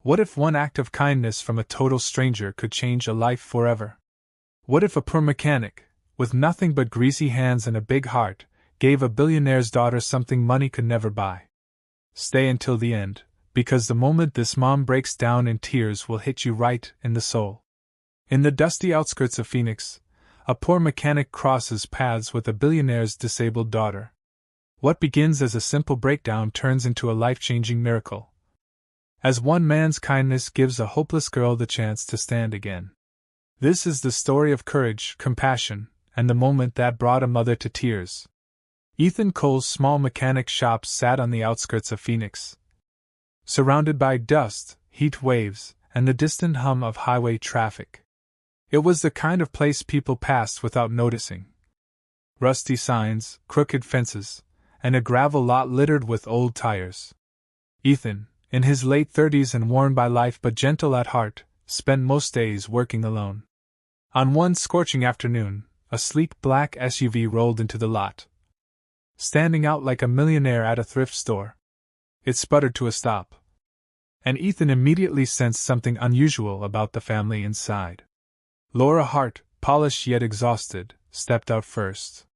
What if one act of kindness from a total stranger could change a life forever? What if a poor mechanic, with nothing but greasy hands and a big heart, gave a billionaire's daughter something money could never buy? Stay until the end, because the moment this mom breaks down in tears will hit you right in the soul. In the dusty outskirts of Phoenix, a poor mechanic crosses paths with a billionaire's disabled daughter. What begins as a simple breakdown turns into a life-changing miracle, as one man's kindness gives a hopeless girl the chance to stand again. This is the story of courage, compassion, and the moment that brought a mother to tears. Ethan Cole's small mechanic shop sat on the outskirts of Phoenix, surrounded by dust, heat waves, and the distant hum of highway traffic. It was the kind of place people passed without noticing. Rusty signs, crooked fences, and a gravel lot littered with old tires. Ethan, in his late 30s and worn by life but gentle at heart, spent most days working alone. On one scorching afternoon, a sleek black SUV rolled into the lot, standing out like a millionaire at a thrift store. It sputtered to a stop, and Ethan immediately sensed something unusual about the family inside. Laura Hart, polished yet exhausted, stepped out first.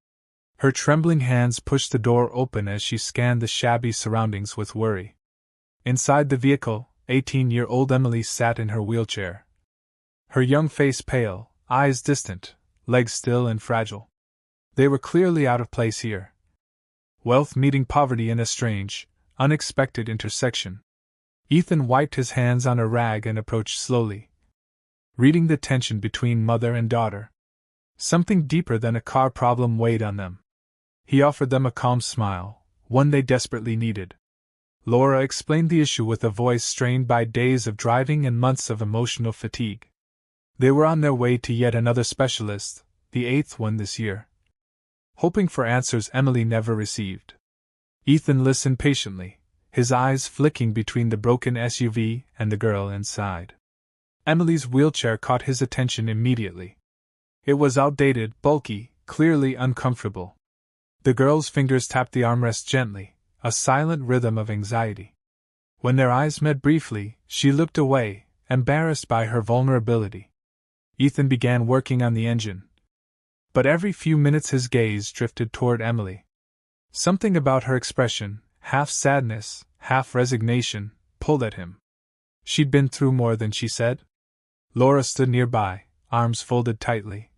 Her trembling hands pushed the door open as she scanned the shabby surroundings with worry. Inside the vehicle, 18-year-old Emily sat in her wheelchair. Her young face pale, eyes distant, legs still and fragile. They were clearly out of place here. Wealth meeting poverty in a strange, unexpected intersection. Ethan wiped his hands on a rag and approached slowly, reading the tension between mother and daughter. Something deeper than a car problem weighed on them. He offered them a calm smile, one they desperately needed. Laura explained the issue with a voice strained by days of driving and months of emotional fatigue. They were on their way to yet another specialist, the 8th one this year. Hoping for answers Emily never received. Ethan listened patiently, his eyes flicking between the broken SUV and the girl inside. Emily's wheelchair caught his attention immediately. It was outdated, bulky, clearly uncomfortable. The girl's fingers tapped the armrest gently, a silent rhythm of anxiety. When their eyes met briefly, she looked away, embarrassed by her vulnerability. Ethan began working on the engine, but every few minutes his gaze drifted toward Emily. Something about her expression, half sadness, half resignation, pulled at him. She'd been through more than she said. Laura stood nearby, arms folded tightly,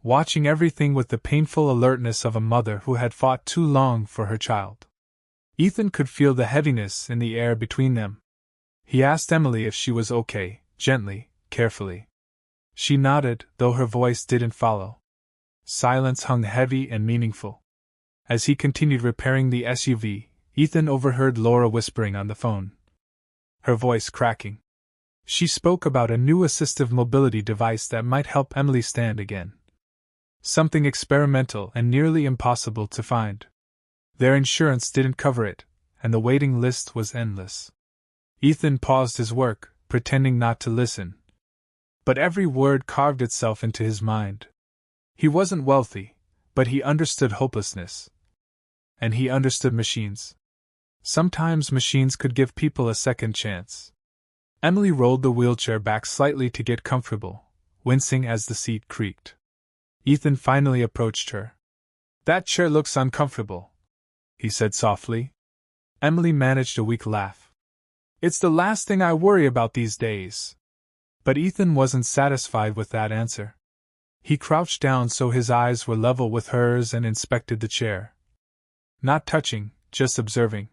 watching everything with the painful alertness of a mother who had fought too long for her child. Ethan could feel the heaviness in the air between them. He asked Emily if she was okay, gently, carefully. She nodded, though her voice didn't follow. Silence hung heavy and meaningful. As he continued repairing the SUV, Ethan overheard Laura whispering on the phone, her voice cracking. She spoke about a new assistive mobility device that might help Emily stand again. Something experimental and nearly impossible to find. Their insurance didn't cover it, and the waiting list was endless. Ethan paused his work, pretending not to listen. But every word carved itself into his mind. He wasn't wealthy, but he understood hopelessness. And he understood machines. Sometimes machines could give people a second chance. Emily rolled the wheelchair back slightly to get comfortable, wincing as the seat creaked. Ethan finally approached her. "That chair looks uncomfortable," he said softly. Emily managed a weak laugh. "It's the last thing I worry about these days." But Ethan wasn't satisfied with that answer. He crouched down so his eyes were level with hers and inspected the chair. Not touching, just observing.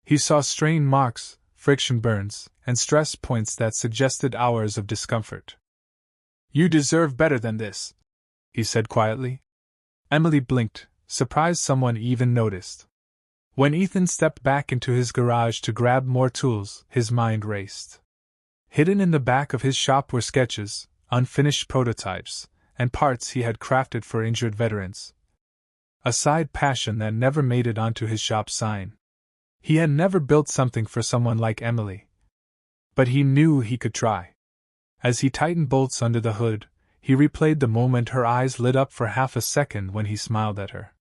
He saw strain marks, friction burns, and stress points that suggested hours of discomfort. "You deserve better than this," he said quietly. Emily blinked, surprised someone even noticed. When Ethan stepped back into his garage to grab more tools, his mind raced. Hidden in the back of his shop were sketches, unfinished prototypes, and parts he had crafted for injured veterans. A side passion that never made it onto his shop sign. He had never built something for someone like Emily. But he knew he could try. As he tightened bolts under the hood, he replayed the moment her eyes lit up for half a second when he smiled at her.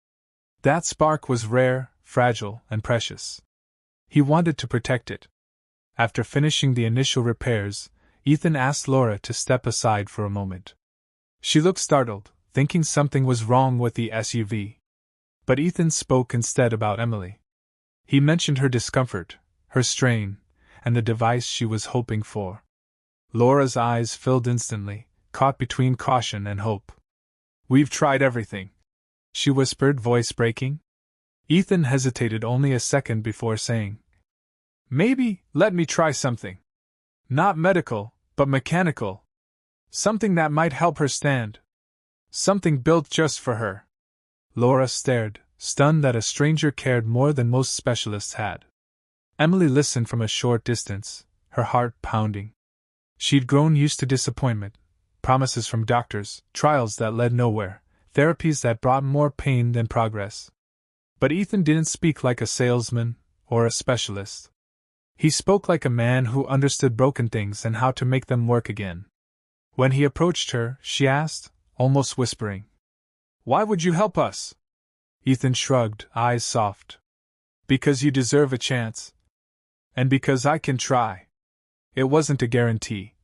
That spark was rare, fragile, and precious. He wanted to protect it. After finishing the initial repairs, Ethan asked Laura to step aside for a moment. She looked startled, thinking something was wrong with the SUV. But Ethan spoke instead about Emily. He mentioned her discomfort, her strain, and the device she was hoping for. Laura's eyes filled instantly, caught between caution and hope. "We've tried everything," she whispered, voice breaking. Ethan hesitated only a second before saying, "Maybe let me try something. Not medical, but mechanical. Something that might help her stand. Something built just for her." Laura stared, stunned that a stranger cared more than most specialists had. Emily listened from a short distance, her heart pounding. She'd grown used to disappointment, promises from doctors, trials that led nowhere, therapies that brought more pain than progress. But Ethan didn't speak like a salesman or a specialist. He spoke like a man who understood broken things and how to make them work again. When he approached her, she asked, almost whispering, "Why would you help us?" Ethan shrugged, eyes soft. "Because you deserve a chance. And because I can try." It wasn't a guarantee.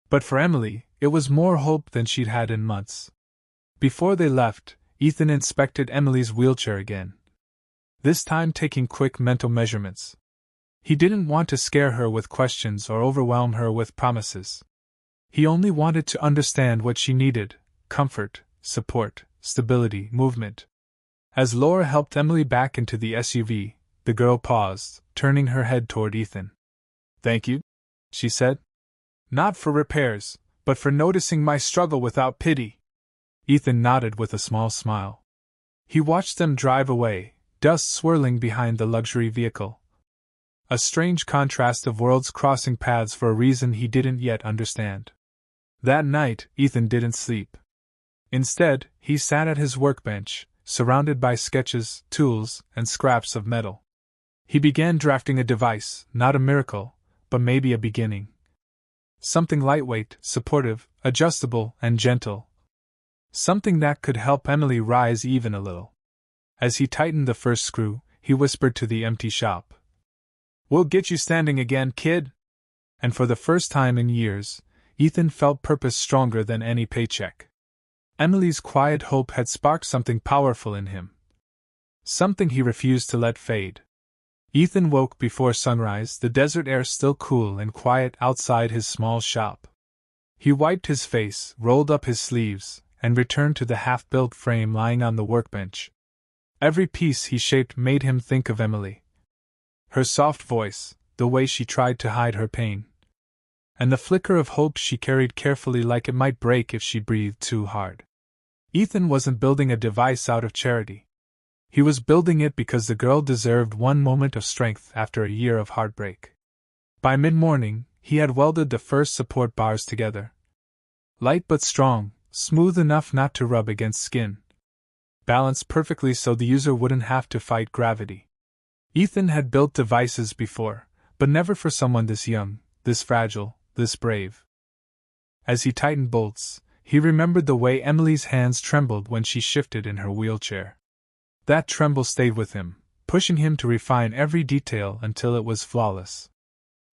But for Emily, it was more hope than she'd had in months. Before they left, Ethan inspected Emily's wheelchair again. This time taking quick mental measurements. He didn't want to scare her with questions or overwhelm her with promises. He only wanted to understand what she needed: comfort, support, stability, movement. As Laura helped Emily back into the SUV, the girl paused, turning her head toward Ethan. "Thank you," she said. "Not for repairs, but for noticing my struggle without pity." Ethan nodded with a small smile. He watched them drive away, dust swirling behind the luxury vehicle. A strange contrast of worlds crossing paths for a reason he didn't yet understand. That night, Ethan didn't sleep. Instead, he sat at his workbench, surrounded by sketches, tools, and scraps of metal. He began drafting a device, not a miracle, but maybe a beginning. Something lightweight, supportive, adjustable, and gentle. Something that could help Emily rise even a little. As he tightened the first screw, he whispered to the empty shop, "We'll get you standing again, kid." And for the first time in years, Ethan felt purpose stronger than any paycheck. Emily's quiet hope had sparked something powerful in him. Something he refused to let fade. Ethan woke before sunrise, the desert air still cool and quiet outside his small shop. He wiped his face, rolled up his sleeves, and returned to the half-built frame lying on the workbench. Every piece he shaped made him think of Emily. Her soft voice, the way she tried to hide her pain, and the flicker of hope she carried carefully like it might break if she breathed too hard. Ethan wasn't building a device out of charity. He was building it because the girl deserved one moment of strength after a year of heartbreak. By mid-morning, he had welded the first support bars together. Light but strong, smooth enough not to rub against skin. Balanced perfectly so the user wouldn't have to fight gravity. Ethan had built devices before, but never for someone this young, this fragile, this brave. As he tightened bolts, he remembered the way Emily's hands trembled when she shifted in her wheelchair. That tremble stayed with him, pushing him to refine every detail until it was flawless.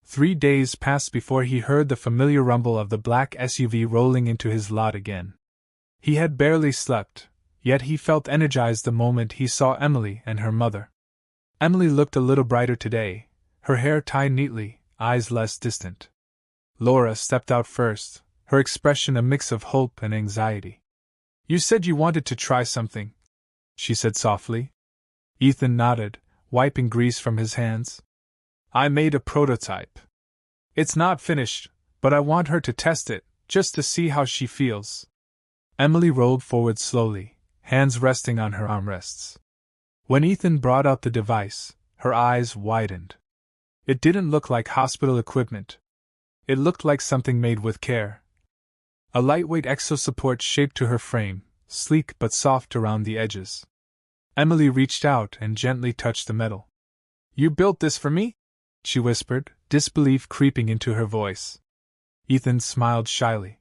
3 days passed before he heard the familiar rumble of the black SUV rolling into his lot again. He had barely slept, yet he felt energized the moment he saw Emily and her mother. Emily looked a little brighter today, her hair tied neatly, eyes less distant. Laura stepped out first, her expression a mix of hope and anxiety. "You said you wanted to try something," she said softly. Ethan nodded, wiping grease from his hands. "I made a prototype. It's not finished, but I want her to test it, just to see how she feels." Emily rolled forward slowly, hands resting on her armrests. When Ethan brought out the device, her eyes widened. It didn't look like hospital equipment. It looked like something made with care. A lightweight exosupport shaped to her frame, sleek but soft around the edges. Emily reached out and gently touched the metal. "You built this for me?" she whispered, disbelief creeping into her voice. Ethan smiled shyly.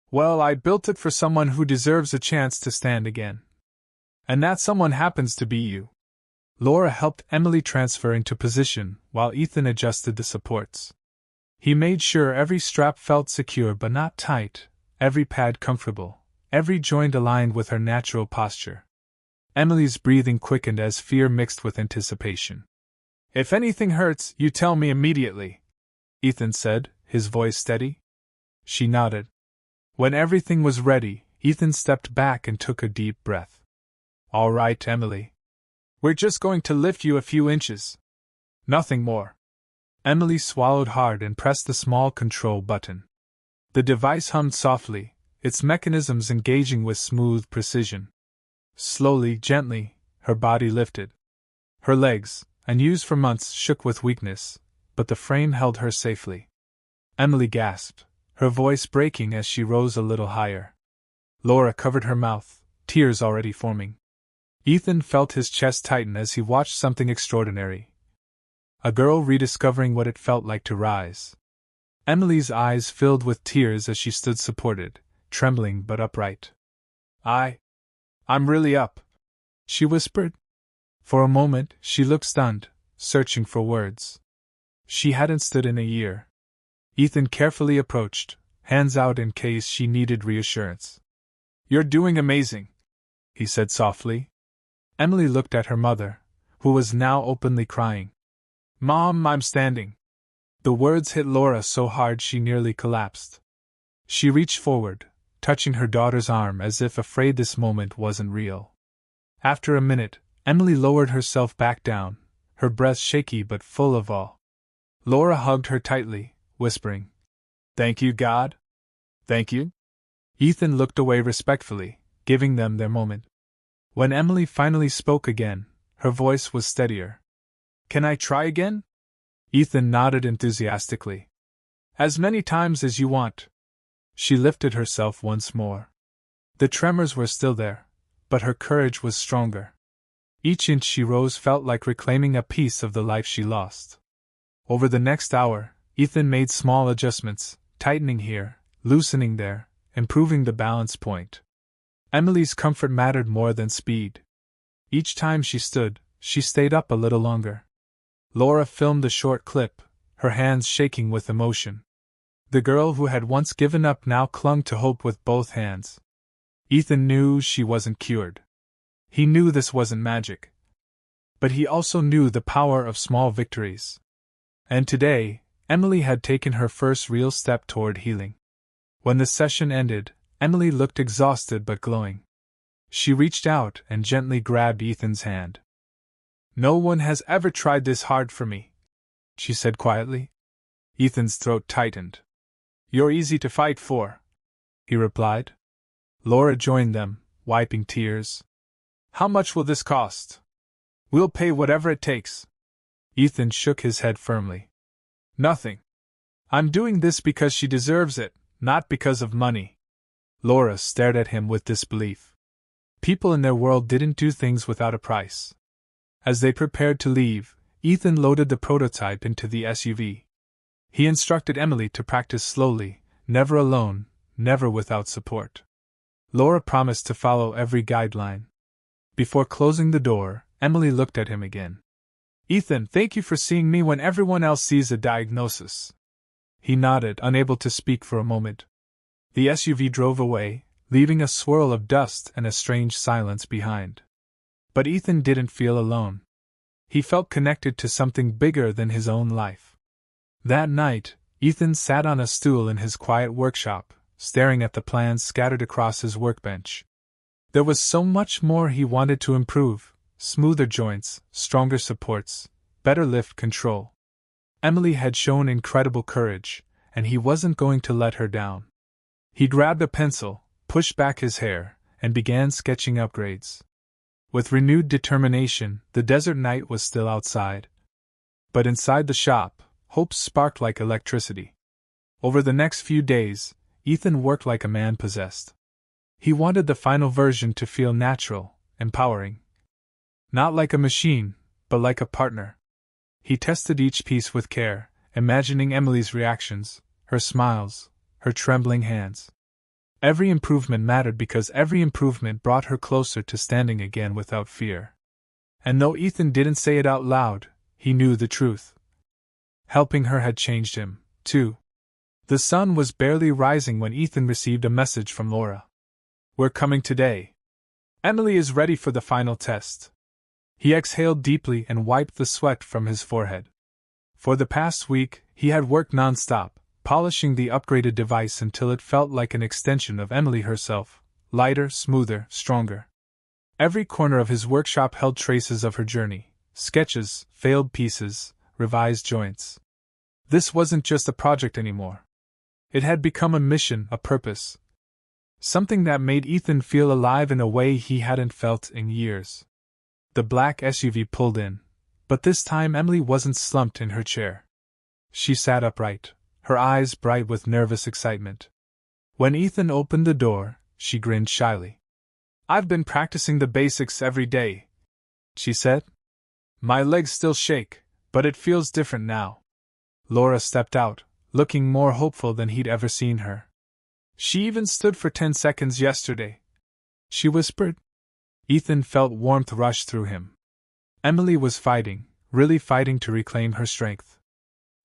"Well, I built it for someone who deserves a chance to stand again. And that someone happens to be you." Laura helped Emily transfer into position while Ethan adjusted the supports. He made sure every strap felt secure but not tight, every pad comfortable, every joint aligned with her natural posture. Emily's breathing quickened as fear mixed with anticipation. "If anything hurts, you tell me immediately," Ethan said, his voice steady. She nodded. When everything was ready, Ethan stepped back and took a deep breath. "All right, Emily. We're just going to lift you a few inches. Nothing more." Emily swallowed hard and pressed the small control button. The device hummed softly, its mechanisms engaging with smooth precision. Slowly, gently, her body lifted. Her legs, unused for months, shook with weakness, but the frame held her safely. Emily gasped, her voice breaking as she rose a little higher. Laura covered her mouth, tears already forming. Ethan felt his chest tighten as he watched something extraordinary. A girl rediscovering what it felt like to rise. Emily's eyes filled with tears as she stood supported, trembling but upright. I'm really up," she whispered. For a moment, she looked stunned, searching for words. She hadn't stood in a year. Ethan carefully approached, hands out in case she needed reassurance. "You're doing amazing," he said softly. Emily looked at her mother, who was now openly crying. "Mom, I'm standing." The words hit Laura so hard she nearly collapsed. She reached forward, touching her daughter's arm as if afraid this moment wasn't real. After a minute, Emily lowered herself back down, her breath shaky but full of awe. Laura hugged her tightly, whispering, "Thank you, God. Thank you." Ethan looked away respectfully, giving them their moment. When Emily finally spoke again, her voice was steadier. "Can I try again?" Ethan nodded enthusiastically. "As many times as you want." She lifted herself once more. The tremors were still there, but her courage was stronger. Each inch she rose felt like reclaiming a piece of the life she lost. Over the next hour, Ethan made small adjustments, tightening here, loosening there, improving the balance point. Emily's comfort mattered more than speed. Each time she stood, she stayed up a little longer. Laura filmed the short clip, her hands shaking with emotion. The girl who had once given up now clung to hope with both hands. Ethan knew she wasn't cured. He knew this wasn't magic. But he also knew the power of small victories. And today, Emily had taken her first real step toward healing. When the session ended, Emily looked exhausted but glowing. She reached out and gently grabbed Ethan's hand. "No one has ever tried this hard for me," she said quietly. Ethan's throat tightened. "You're easy to fight for," he replied. Laura joined them, wiping tears. "How much will this cost?" "We'll pay whatever it takes." Ethan shook his head firmly. "Nothing. I'm doing this because she deserves it, not because of money." Laura stared at him with disbelief. People in their world didn't do things without a price. As they prepared to leave, Ethan loaded the prototype into the SUV. He instructed Emily to practice slowly, never alone, never without support. Laura promised to follow every guideline. Before closing the door, Emily looked at him again. "Ethan, thank you for seeing me when everyone else sees a diagnosis." He nodded, unable to speak for a moment. The SUV drove away, leaving a swirl of dust and a strange silence behind. But Ethan didn't feel alone. He felt connected to something bigger than his own life. That night, Ethan sat on a stool in his quiet workshop, staring at the plans scattered across his workbench. There was so much more he wanted to improve: smoother joints, stronger supports, better lift control. Emily had shown incredible courage, and he wasn't going to let her down. He grabbed a pencil, pushed back his hair, and began sketching upgrades. With renewed determination, the desert night was still outside. But inside the shop, hope sparked like electricity. Over the next few days, Ethan worked like a man possessed. He wanted the final version to feel natural, empowering. Not like a machine, but like a partner. He tested each piece with care, imagining Emily's reactions, her smiles, her trembling hands. Every improvement mattered because every improvement brought her closer to standing again without fear. And though Ethan didn't say it out loud, he knew the truth. Helping her had changed him, too. The sun was barely rising when Ethan received a message from Laura. "We're coming today. Emily is ready for the final test." He exhaled deeply and wiped the sweat from his forehead. For the past week, he had worked non-stop, polishing the upgraded device until it felt like an extension of Emily herself, lighter, smoother, stronger. Every corner of his workshop held traces of her journey, sketches, failed pieces, revised joints. This wasn't just a project anymore. It had become a mission, a purpose. Something that made Ethan feel alive in a way he hadn't felt in years. The black SUV pulled in, but this time Emily wasn't slumped in her chair. She sat upright, her eyes bright with nervous excitement. When Ethan opened the door, she grinned shyly. "I've been practicing the basics every day," she said. "My legs still shake, but it feels different now." Laura stepped out, looking more hopeful than he'd ever seen her. "She even stood for 10 seconds yesterday," she whispered. Ethan felt warmth rush through him. Emily was fighting, really fighting to reclaim her strength.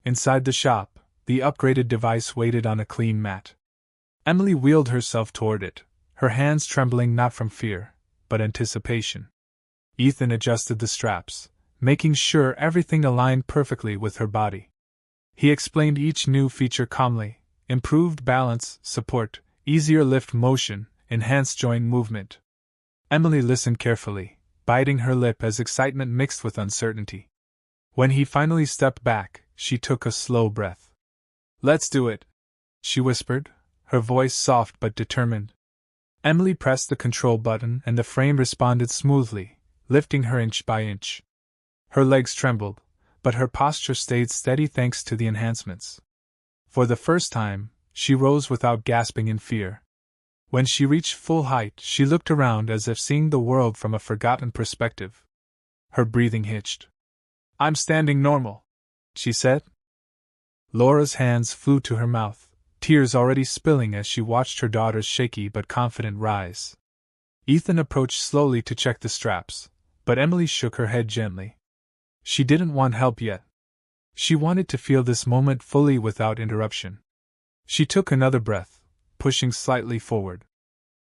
Inside the shop, the upgraded device waited on a clean mat. Emily wheeled herself toward it, her hands trembling not from fear, but anticipation. Ethan adjusted the straps, making sure everything aligned perfectly with her body. He explained each new feature calmly: improved balance, support, easier lift motion, enhanced joint movement. Emily listened carefully, biting her lip as excitement mixed with uncertainty. When he finally stepped back, she took a slow breath. "Let's do it," she whispered, her voice soft but determined. Emily pressed the control button and the frame responded smoothly, lifting her inch by inch. Her legs trembled, but her posture stayed steady thanks to the enhancements. For the first time, she rose without gasping in fear. When she reached full height, she looked around as if seeing the world from a forgotten perspective. Her breathing hitched. "I'm standing normal," she said. Laura's hands flew to her mouth, tears already spilling as she watched her daughter's shaky but confident rise. Ethan approached slowly to check the straps, but Emily shook her head gently. She didn't want help yet. She wanted to feel this moment fully without interruption. She took another breath, pushing slightly forward.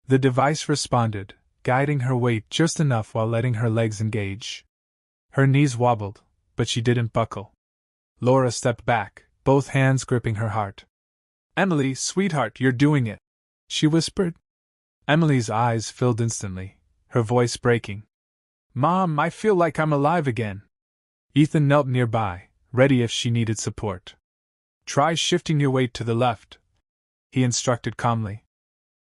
The device responded, guiding her weight just enough while letting her legs engage. Her knees wobbled, but she didn't buckle. Laura stepped back, both hands gripping her heart. "Emily, sweetheart, you're doing it," she whispered. Emily's eyes filled instantly, her voice breaking. "Mom, I feel like I'm alive again." Ethan knelt nearby, ready if she needed support. "Try shifting your weight to the left," he instructed calmly.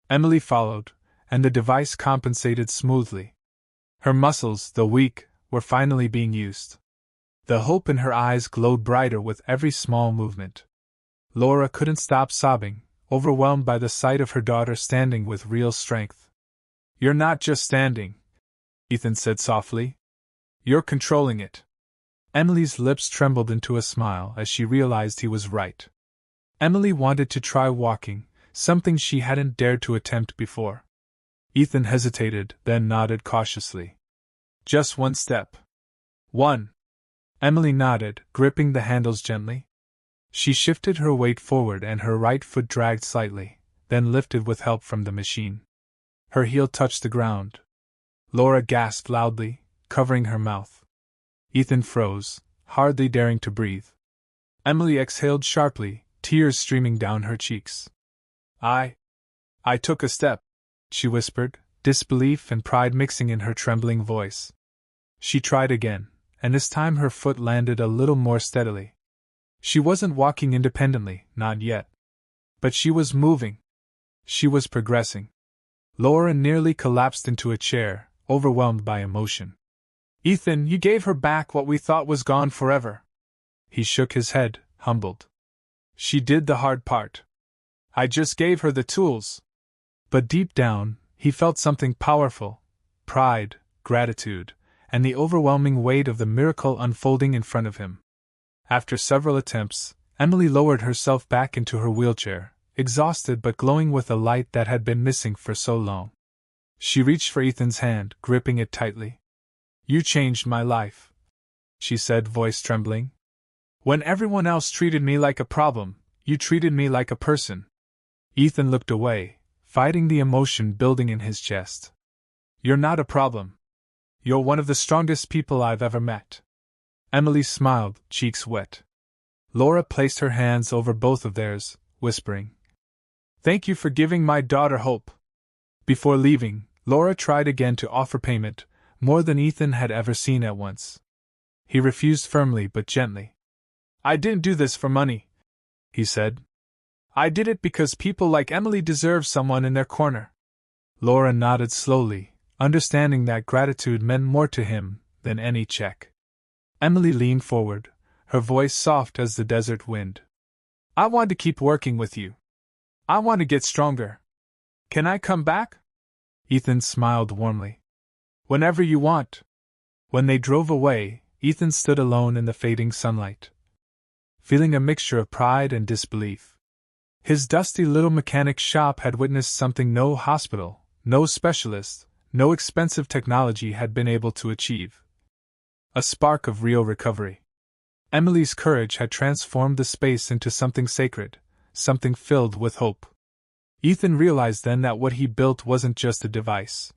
Emily followed, and the device compensated smoothly. Her muscles, though weak, were finally being used. The hope in her eyes glowed brighter with every small movement. Laura couldn't stop sobbing, overwhelmed by the sight of her daughter standing with real strength. "You're not just standing," Ethan said softly. "You're controlling it." Emily's lips trembled into a smile as she realized he was right. Emily wanted to try walking, something she hadn't dared to attempt before. Ethan hesitated, then nodded cautiously. "Just one step." "One." Emily nodded, gripping the handles gently. She shifted her weight forward and her right foot dragged slightly, then lifted with help from the machine. Her heel touched the ground. Laura gasped loudly, covering her mouth. Ethan froze, hardly daring to breathe. Emily exhaled sharply, tears streaming down her cheeks. I took a step," she whispered, disbelief and pride mixing in her trembling voice. She tried again, and this time her foot landed a little more steadily. She wasn't walking independently, not yet. But she was moving. She was progressing. Laura nearly collapsed into a chair, overwhelmed by emotion. "Ethan, you gave her back what we thought was gone forever." He shook his head, humbled. "She did the hard part. I just gave her the tools." But deep down, he felt something powerful: pride, gratitude, and the overwhelming weight of the miracle unfolding in front of him. After several attempts, Emily lowered herself back into her wheelchair, exhausted but glowing with a light that had been missing for so long. She reached for Ethan's hand, gripping it tightly. You changed my life, she said, voice trembling. When everyone else treated me like a problem, you treated me like a person. Ethan looked away, fighting the emotion building in his chest. You're not a problem. You're one of the strongest people I've ever met. Emily smiled, cheeks wet. Laura placed her hands over both of theirs, whispering, Thank you for giving my daughter hope. Before leaving, Laura tried again to offer payment, more than Ethan had ever seen at once. He refused firmly but gently. I didn't do this for money, he said. I did it because people like Emily deserve someone in their corner. Laura nodded slowly, understanding that gratitude meant more to him than any check. Emily leaned forward, her voice soft as the desert wind. I want to keep working with you. I want to get stronger. Can I come back? Ethan smiled warmly. Whenever you want. When they drove away, Ethan stood alone in the fading sunlight, feeling a mixture of pride and disbelief. His dusty little mechanic shop had witnessed something no hospital, no specialist, no expensive technology had been able to achieve. A spark of real recovery. Emily's courage had transformed the space into something sacred, something filled with hope. Ethan realized then that what he built wasn't just a device.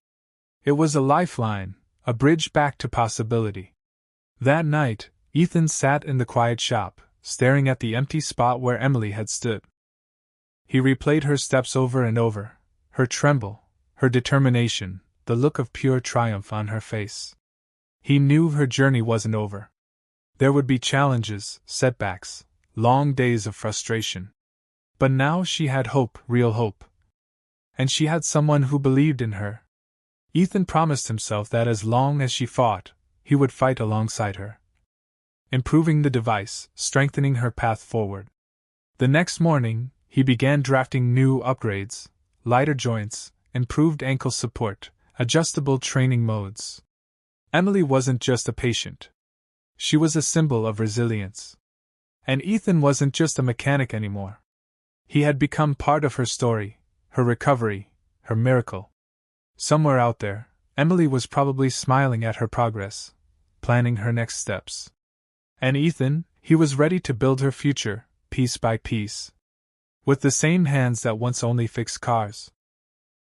It was a lifeline, a bridge back to possibility. That night, Ethan sat in the quiet shop, staring at the empty spot where Emily had stood. He replayed her steps over and over, her tremble, her determination, the look of pure triumph on her face. He knew her journey wasn't over. There would be challenges, setbacks, long days of frustration. But now she had hope, real hope. And she had someone who believed in her. Ethan promised himself that as long as she fought, he would fight alongside her, improving the device, strengthening her path forward. The next morning, he began drafting new upgrades, lighter joints, improved ankle support, adjustable training modes. Emily wasn't just a patient. She was a symbol of resilience. And Ethan wasn't just a mechanic anymore. He had become part of her story, her recovery, her miracle. Somewhere out there, Emily was probably smiling at her progress, planning her next steps. And Ethan, he was ready to build her future, piece by piece. With the same hands that once only fixed cars.